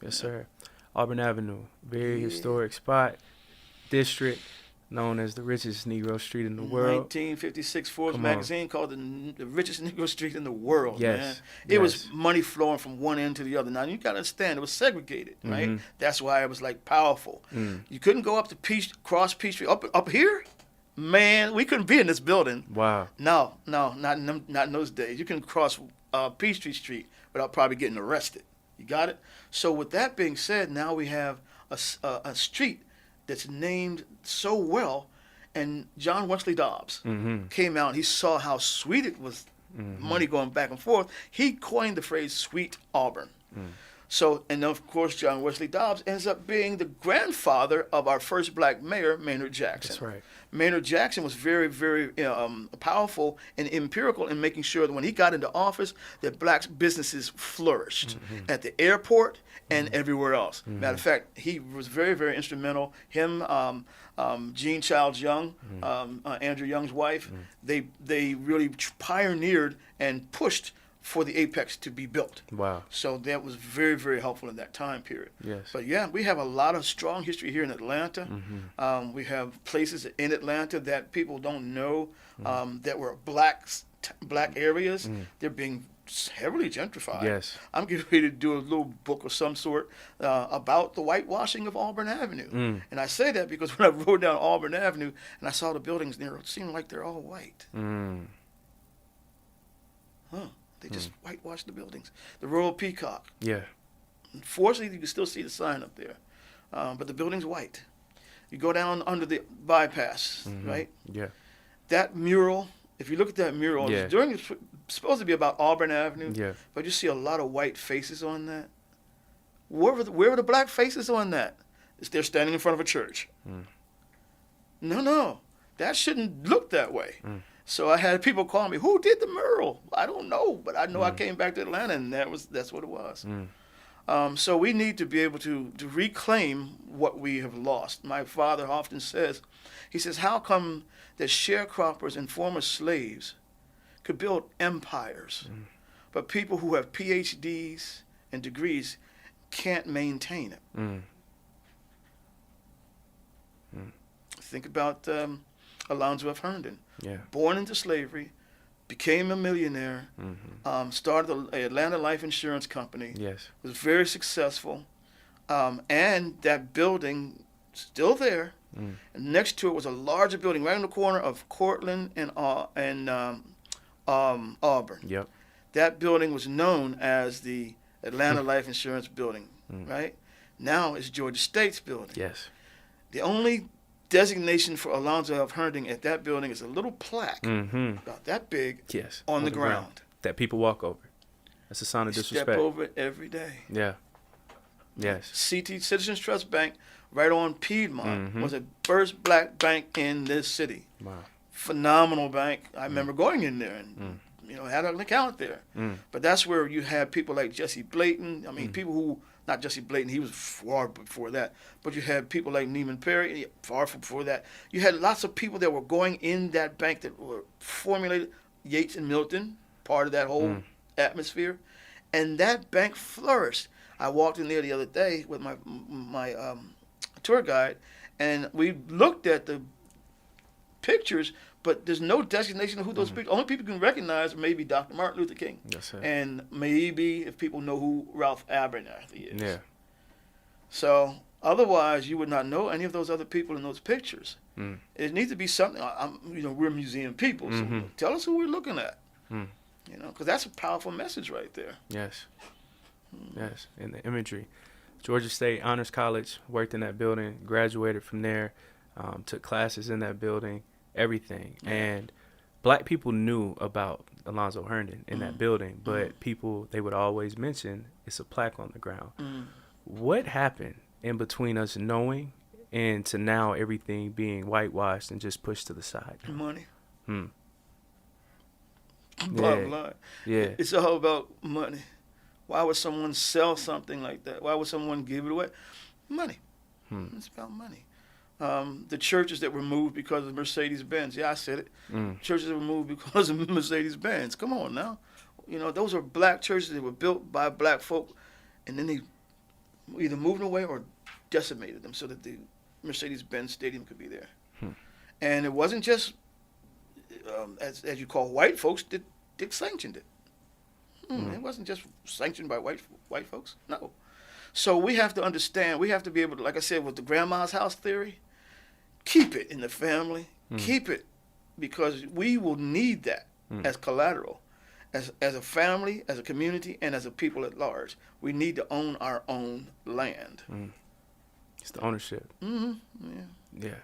Yes, sir. Auburn Avenue, very historic spot, district known as the richest Negro street in the world. 1956 Forbes Come on. magazine called the richest Negro street in the world, man. Yes. It was Yes. money flowing from one end to the other. Now you gotta understand, it was segregated, right? Mm-hmm. That's why it was like powerful. Mm. You couldn't go up to cross Peachtree up here. Man, we couldn't be in this building. Wow. No, not in those days. You can cross Peachtree Street without probably getting arrested. You got it? So with that being said, now we have a street that's named so well, and John Wesley Dobbs Mm-hmm. came out and he saw how sweet it was, Mm-hmm. money going back and forth. He coined the phrase "sweet Auburn." Mm. So, and of course, John Wesley Dobbs ends up being the grandfather of our first black mayor, Maynard Jackson. That's right. Maynard Jackson was very, very powerful and empirical in making sure that when he got into office, that black businesses flourished at the airport and everywhere else. Matter of fact, he was very, very instrumental. Him, Jean Childs Young, Andrew Young's wife, they really pioneered and pushed for the Apex to be built. Wow. So that was very, very helpful in that time period. Yes. But yeah, we have a lot of strong history here in Atlanta. Mm-hmm. We have places in Atlanta that people don't know that were black areas. They're being heavily gentrified. Yes. I'm getting ready to do a little book of some sort about the whitewashing of Auburn Avenue. And I say that because when I rode down Auburn Avenue and I saw the buildings there, it seemed like they're all white. Mm. Huh. They just whitewashed the buildings. The Royal Peacock. Yeah. Unfortunately, you can still see the sign up there. But the building's white. You go down under the bypass, right? Yeah. That mural, if you look at that mural, Yeah. it's supposed to be about Auburn Avenue, Yeah. but you see a lot of white faces on that. Where were the black faces on that? They're standing in front of a church. No. That shouldn't look that way. So I had people call me, who did the mural? I don't know, but I know I came back to Atlanta and that's what it was. So we need to be able to reclaim what we have lost. My father often says, he says, how come that sharecroppers and former slaves could build empires, but people who have PhDs and degrees can't maintain it? Think about Alonzo Herndon. Yeah. Born into slavery, became a millionaire, started the Atlanta Life Insurance Company, Yes. was very successful, and that building still there. And next to it was a larger building right in the corner of Cortland and Auburn. Yep. That building was known as the Atlanta Life Insurance Building, right? Now it's Georgia State's building. Yes. The only designation for Alonzo Herndon at that building is a little plaque about that big Yes. on the ground. That people walk over. That's a sign of disrespect. Step over it every day. Yeah. Yes. CT Citizens Trust Bank right on Piedmont was the first black bank in this city. Wow. Phenomenal bank. I remember going in there and had an account there. But that's where you had people like Jesse Blayton. I mean, people who, not Jesse Blayton, he was far before that. But you had people like Neiman Perry, far before that. You had lots of people that were going in that bank that were formulated. Yates and Milton, part of that whole atmosphere. And that bank flourished. I walked in there the other day with my tour guide, and we looked at the pictures, but there's no designation of who those people. Only people can recognize maybe Dr. Martin Luther King, That's it. and maybe if people know who Ralph Abernathy is. Yeah. So otherwise, you would not know any of those other people in those pictures. It needs to be something. We're museum people, so tell us who we're looking at. Because that's a powerful message right there. Yes. Yes. And the imagery. Georgia State Honors College, worked in that building, graduated from there, took classes in that building, everything. And black people knew about Alonzo Herndon in that building, but people, they would always mention it's a plaque on the ground. What happened in between us knowing and to now everything being whitewashed and just pushed to the side? Money. Yeah. Bottom line. Yeah. It's all about money. Why would someone sell something like that? Why would someone give it away? Money. It's about money. The churches that were moved because of Mercedes-Benz. Yeah, I said it. Churches that were moved because of Mercedes-Benz. Come on now. Those are black churches that were built by black folk, and then they either moved them away or decimated them so that the Mercedes-Benz Stadium could be there. And it wasn't just, as you call, white folks that sanctioned it. It wasn't just sanctioned by white folks. No. So we have to understand. We have to be able to, like I said, with the grandma's house theory, keep it in the family. Keep it, because we will need that as collateral, as a family, as a community, and as a people at large. We need to own our own land. It's the ownership. Yeah. Yeah.